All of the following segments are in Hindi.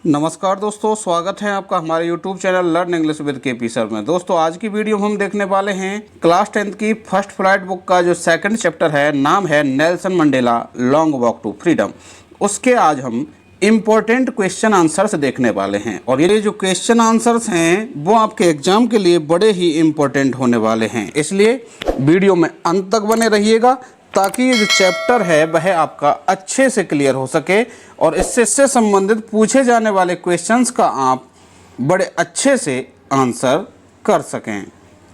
नमस्कार दोस्तों, स्वागत है आपका हमारे YouTube channel learn English with KP sir में। दोस्तों आज की वीडियो हम देखने वाले हैं क्लास 10th की फर्स्ट फ्लाइट बुक का जो सेकंड चैप्टर है, नाम है Nelson Mandela long walk to freedom. उसके आज हम इम्पोर्टेंट क्वेश्चन आंसर्स देखने वाले हैं और ये जो क्वेश्चन आंसर्स हैं वो आपके एग्जाम के लिए बड़े ही इम्पोर्टेंट होने वाले हैं, इसलिए वीडियो में अंत तक बने रहिएगा ताकि ये जो चैप्टर है वह आपका अच्छे से क्लियर हो सके और इससे संबंधित पूछे जाने वाले क्वेश्चंस का आप बड़े अच्छे से आंसर कर सकें।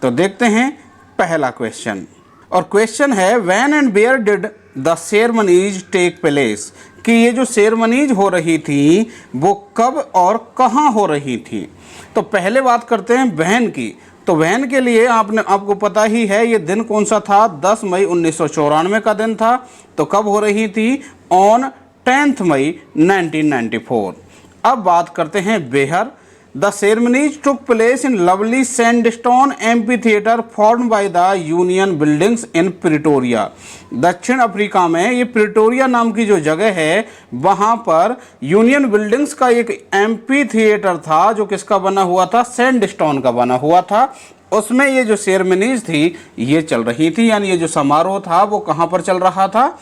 तो देखते हैं पहला क्वेश्चन, और क्वेश्चन है when and where did the ceremonies take place, कि ये जो सेरेमनीज हो रही थी वो कब और कहाँ हो रही थी। तो पहले बात करते हैं व्हेन की। तो व्हेन के लिए आपको पता ही है ये दिन कौन सा था, 10 मई 1994 का दिन था। तो कब हो रही थी, ऑन 10 मई 1994। अब बात करते हैं where. The ceremonies took place in lovely sandstone amphitheatre form by the Union Buildings in Pretoria. दक्षिण अफ्रीका में ये प्रिटोरिया नाम की जो जगह है वहाँ पर यूनियन बिल्डिंग्स का एक एम्पी थिएटर था जो किसका बना हुआ था, सैंडस्टोन का बना हुआ था। उसमें ये जो सेरेमनीज थी ये चल रही थी, यानी ये जो समारोह था वो कहाँ पर चल रहा था,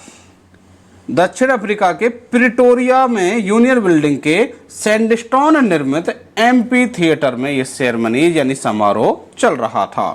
दक्षिण अफ्रीका के प्रिटोरिया में यूनियन बिल्डिंग के सैंडस्टोन निर्मित एम्पी थिएटर में ये सेरेमनी यानी समारोह चल रहा था।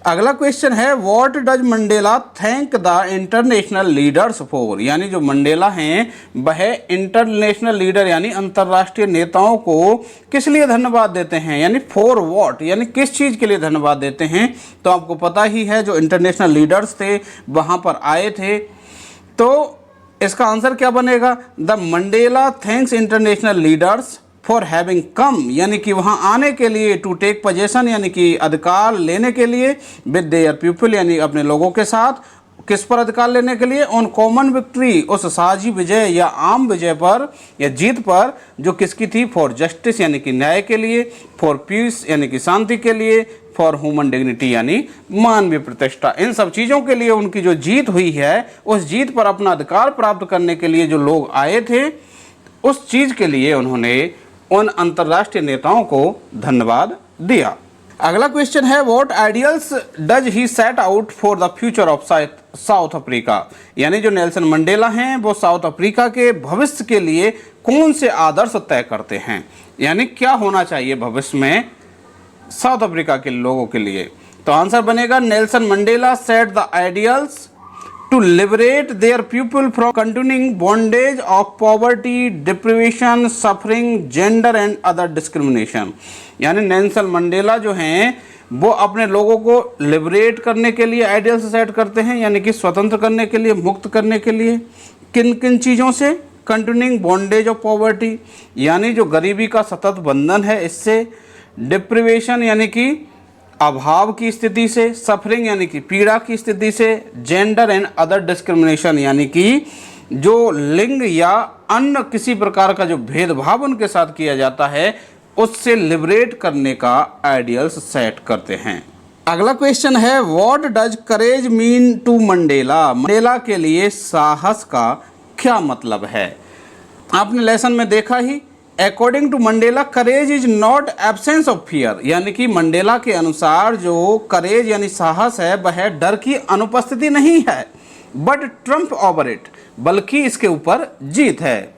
अगला क्वेश्चन है what does Mandela thank the international leaders for, यानी जो मंडेला हैं वह इंटरनेशनल लीडर यानी अंतर्राष्ट्रीय नेताओं को किस लिए धन्यवाद देते हैं, यानी फॉर व्हाट, यानी किस चीज़ के लिए धन्यवाद देते हैं। तो आपको पता ही है जो इंटरनेशनल लीडर्स थे वहाँ पर आए थे, तो इसका आंसर क्या बनेगा, the Mandela thanks international leaders for having कम, यानी कि वहाँ आने के लिए, टू टेक पोजेशन यानी कि अधिकार लेने के लिए, विद देयर पीपल यानी अपने लोगों के साथ, किस पर अधिकार लेने के लिए, ऑन कॉमन विक्ट्री, उस साझी विजय या आम विजय पर या जीत पर जो किसकी थी, फॉर जस्टिस यानी कि न्याय के लिए, फॉर पीस यानी कि शांति के लिए, फॉर ह्यूमन डिग्निटी यानी मानवीय प्रतिष्ठा। इन सब चीज़ों के लिए उनकी जो जीत हुई है उस जीत पर अपना अधिकार प्राप्त करने के लिए जो लोग आए थे उस चीज़ के लिए उन्होंने उन अंतर्राष्ट्रीय नेताओं को धन्यवाद दिया। अगला क्वेश्चन है what ideals does he set out for the future of south Africa, यानी जो नेल्सन मंडेला हैं वो साउथ अफ्रीका के भविष्य के लिए कौन से आदर्श तय करते हैं, यानी क्या होना चाहिए भविष्य में साउथ अफ्रीका के लोगों के लिए। तो आंसर बनेगा Nelson Mandela set the ideals to liberate their people from continuing bondage of poverty, deprivation, suffering, gender and other discrimination, यानी नेल्सन मंडेला जो हैं वो अपने लोगों को लिबरेट करने के लिए आइडियल्स सेट करते हैं, यानी कि स्वतंत्र करने के लिए, मुक्त करने के लिए, किन किन चीज़ों से, कंटिन्यूइंग बॉन्डेज ऑफ पॉवर्टी यानी जो गरीबी का सतत बंधन है इससे, डिप्रिवेशन यानी कि अभाव की स्थिति से, सफरिंग यानी कि पीड़ा की स्थिति से, जेंडर एंड अदर डिस्क्रिमिनेशन यानी कि जो लिंग या अन्य किसी प्रकार का जो भेदभाव उनके साथ किया जाता है उससे लिबरेट करने का आइडियल्स सेट करते हैं। अगला क्वेश्चन है what does courage mean to Mandela, Mandela के लिए साहस का क्या मतलब है। आपने लेसन में देखा ही, according to Mandela courage is not absence of fear, यानी कि मंडेला के अनुसार जो करेज यानी साहस है वह डर की अनुपस्थिति नहीं है, बट ट्रम्प ओवर इट, बल्कि इसके ऊपर जीत है।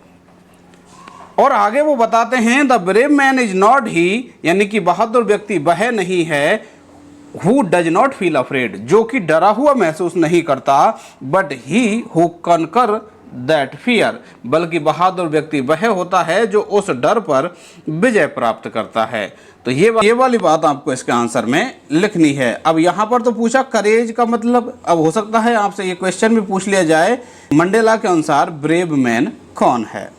और आगे वो बताते हैं the brave man is not ही, यानी कि बहादुर व्यक्ति वह नहीं है, who does not feel afraid, जो कि डरा हुआ महसूस नहीं करता, but he who conquer that fear, बल्कि बहादुर व्यक्ति वह होता है जो उस डर पर विजय प्राप्त करता है। तो ये वाली बात आपको इसके आंसर में लिखनी है। अब यहाँ पर तो पूछा करेज का मतलब, अब हो सकता है आपसे ये क्वेश्चन भी पूछ लिया जाए मंडेला के अनुसार ब्रेव मैन कौन है।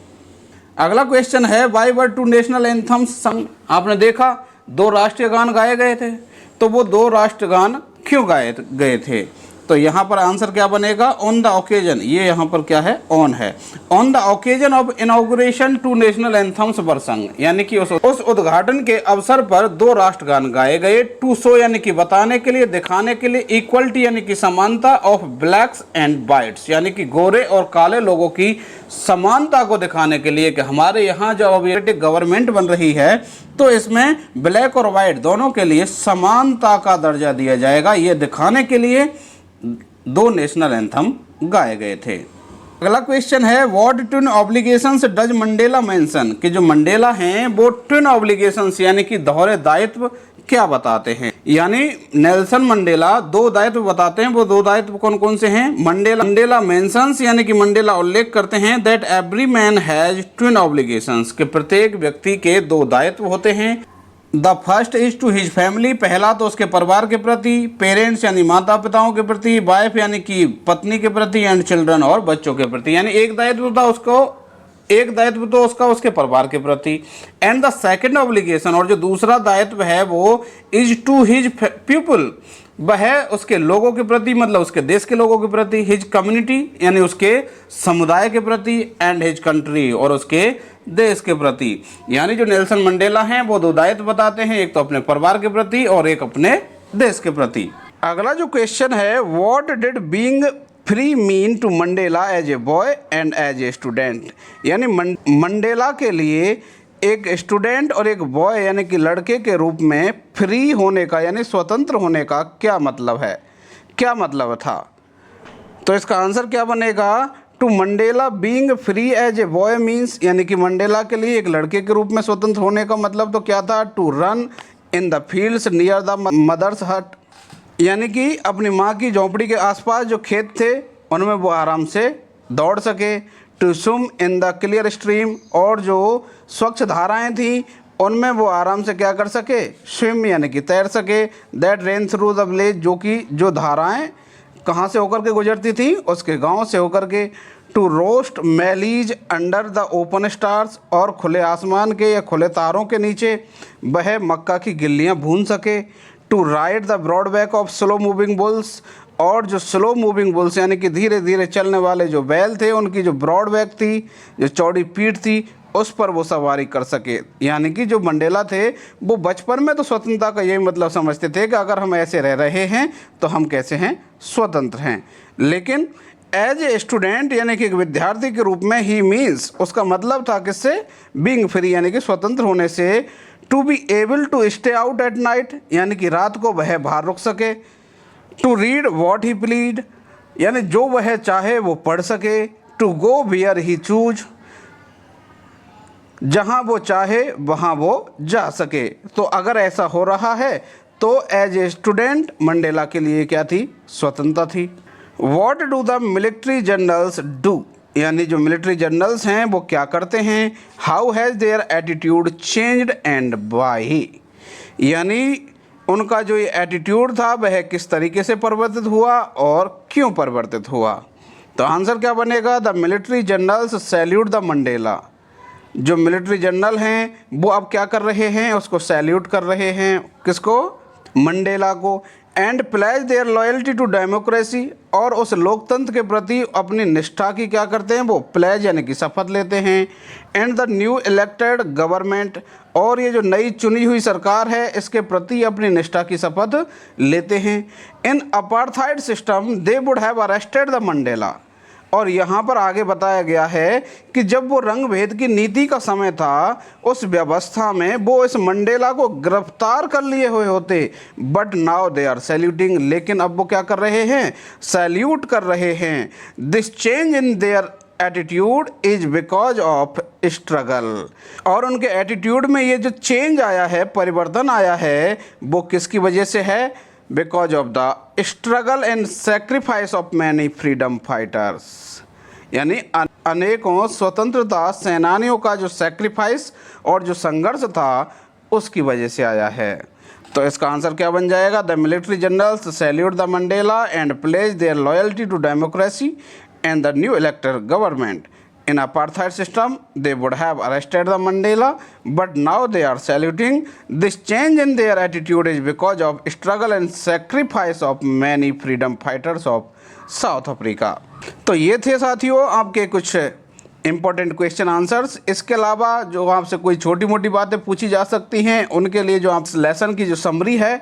अगला क्वेश्चन है why were two national anthems sung, आपने देखा 2 राष्ट्रीय गान गाए गए थे, तो वो 2 राष्ट्रगान क्यों गाए गए थे। तो यहाँ पर आंसर क्या बनेगा, ऑन द ओकेजन, ये यहाँ पर क्या है, ऑन है। On the occasion of inauguration two national anthems were sung, यानी कि उस उद्घाटन के अवसर पर 2 राष्ट्रगान गाए गए। टू शो यानी कि बताने के लिए, दिखाने के लिए, इक्वलिटी यानी कि समानता, ऑफ ब्लैक्स एंड वाइट्स यानी कि गोरे और काले लोगों की समानता को दिखाने के लिए कि हमारे यहाँ जो अभी गवर्नमेंट बन रही है तो इसमें ब्लैक और वाइट दोनों के लिए समानता का दर्जा दिया जाएगा, ये दिखाने के लिए 2 नेशनल एंथम गाए गए थे। अगला क्वेश्चन है, what twin obligations does Mandela mention, कि जो मंडेला हैं वो ट्विन ऑब्लिगेशंस यानी कि दोहरे दायित्व क्या बताते हैं। यानी नेल्सन मंडेला 2 दायित्व बताते हैं, वो 2 दायित्व कौन कौन से हैं। मंडेला मेंशंस यानी कि मंडेला उल्लेख करते हैं that every man has twin obligations, कि प्रत्येक व्यक्ति के 2 दायित्व होते हैं। The first is to his family, पहला तो उसके परिवार के प्रति, पेरेंट्स यानी माता पिताओं के प्रति, वाइफ यानी कि पत्नी के प्रति, एंड चिल्ड्रन और बच्चों के प्रति। यानी एक दायित्व तो उसका उसके परिवार के प्रति। एंड द सेकंड ऑब्लिगेशन, और जो दूसरा दायित्व है वो इज टू हिज पीपल, वह उसके लोगों के प्रति, मतलब उसके देश के लोगों के प्रति, हिज कम्युनिटी यानी उसके समुदाय के प्रति, एंड हिज कंट्री और उसके देश के प्रति। यानी जो नेल्सन मंडेला हैं वो 2 दायित्व बताते हैं, एक तो अपने परिवार के प्रति और एक अपने देश के प्रति। अगला जो क्वेश्चन है, what did being free mean to Mandela as a boy and as a student, यानी मंडेला के लिए एक स्टूडेंट और एक बॉय यानी कि लड़के के रूप में फ्री होने का यानी स्वतंत्र होने का क्या मतलब है, क्या मतलब था। तो इसका आंसर क्या बनेगा, to Mandela being free as a boy means, यानी कि मंडेला के लिए एक लड़के के रूप में स्वतंत्र होने का मतलब तो क्या था, to run in the fields near the mother's hut, यानी कि अपनी माँ की झोंपड़ी के आसपास जो खेत थे उनमें वो आराम से दौड़ सके। To swim in the clear stream, और जो स्वच्छ धाराएं थी उनमें वो आराम से क्या कर सके, स्विम यानी कि तैर सके। That rain through the village, जो कि जो धाराएं कहाँ से होकर के गुजरती थी, उसके गांव से होकर के। To roast mealies under the open stars, और खुले आसमान के या खुले तारों के नीचे वह मक्का की गिल्लियाँ भून सके। To ride the broad back of slow moving bulls, और जो स्लो मूविंग बुल्स यानी कि धीरे धीरे चलने वाले जो बैल थे उनकी जो ब्रॉड बैक थी, जो चौड़ी पीठ थी, उस पर वो सवारी कर सके। यानी कि जो मंडेला थे वो बचपन में तो स्वतंत्रता का यही मतलब समझते थे कि अगर हम ऐसे रह रहे हैं तो हम कैसे हैं, स्वतंत्र हैं। लेकिन एज ए स्टूडेंट यानी कि एक विद्यार्थी के रूप में ही मीन्स, उसका मतलब था किससे, बीइंग फ्री यानी कि स्वतंत्र होने से। To be able to stay out at night, यानी कि रात को वह बाहर रुक सके। To read what he pleased, यानी जो वह चाहे वो पढ़ सके। To go where he chose, जहाँ वो चाहे वहाँ वो जा सके। तो अगर ऐसा हो रहा है तो एज ए स्टूडेंट मंडेला के लिए क्या थी, स्वतंत्रता थी। What do the military generals do, यानी जो मिलिट्री जनरल्स हैं वो क्या करते हैं। How has their attitude changed and why, यानी उनका जो ये एटीट्यूड था वह किस तरीके से परिवर्तित हुआ और क्यों परिवर्तित हुआ। तो आंसर क्या बनेगा, the military generals salute the Mandela, जो मिलिट्री जनरल हैं वो अब क्या कर रहे हैं, उसको सैल्यूट कर रहे हैं, किसको, मंडेला को। And pledge their loyalty to democracy, और उस लोकतंत्र के प्रति अपनी निष्ठा की क्या करते हैं, वो प्लेज यानी कि शपथ लेते हैं। And the new elected government, और ये जो नई चुनी हुई सरकार है इसके प्रति अपनी निष्ठा की शपथ लेते हैं। In apartheid system they would have arrested the Mandela, और यहाँ पर आगे बताया गया है कि जब वो रंग भेद की नीति का समय था उस व्यवस्था में वो इस मंडेला को गिरफ्तार कर लिए हुए होते। But now they are saluting, लेकिन अब वो क्या कर रहे हैं, सैल्यूट कर रहे हैं। This change in their attitude is because of struggle, और उनके एटीट्यूड में ये जो चेंज आया है, परिवर्तन आया है, वो किसकी वजह से है, because of the struggle and sacrifice of many freedom fighters, यानी अनेकों स्वतंत्रता सेनानियों का जो सेक्रीफाइस और जो संघर्ष था उसकी वजह से आया है। तो इसका आंसर क्या बन जाएगा, the military generals salute the Mandela and pledge their loyalty to democracy and the new elected government. in apartheid system, they would have arrested the Mandela, but now they are saluting. This change in their attitude is because of struggle and sacrifice of many freedom fighters of south Africa. तो ये थे साथियों आपके कुछ इम्पोर्टेंट क्वेश्चन आंसर्स। इसके अलावा जो आपसे कोई छोटी मोटी बातें पूछी जा सकती हैं, उनके लिए जो आप लेसन की जो समरी है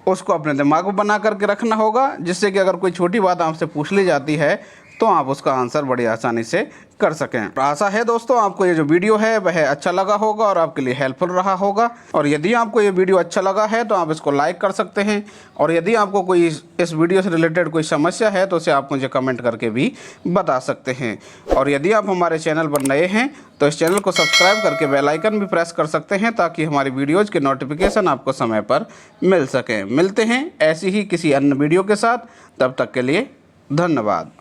उसको अपने दिमाग में बना करके रखना होगा, जिससे कि अगर कोई छोटी बात आपसे पूछ ली जाती है तो आप उसका आंसर बड़ी आसानी से कर सकें। आशा है दोस्तों आपको ये जो वीडियो है वह अच्छा लगा होगा और आपके लिए हेल्पफुल रहा होगा। और यदि आपको ये वीडियो अच्छा लगा है तो आप इसको लाइक कर सकते हैं, और यदि आपको कोई इस वीडियो से रिलेटेड कोई समस्या है तो उसे आप मुझे कमेंट करके भी बता सकते हैं। और यदि आप हमारे चैनल पर नए हैं तो इस चैनल को सब्सक्राइब करके बेल आइकन भी प्रेस कर सकते हैं, ताकि हमारी वीडियोज़ के नोटिफिकेशन आपको समय पर मिल सकें। मिलते हैं ऐसी ही किसी अन्य वीडियो के साथ, तब तक के लिए धन्यवाद।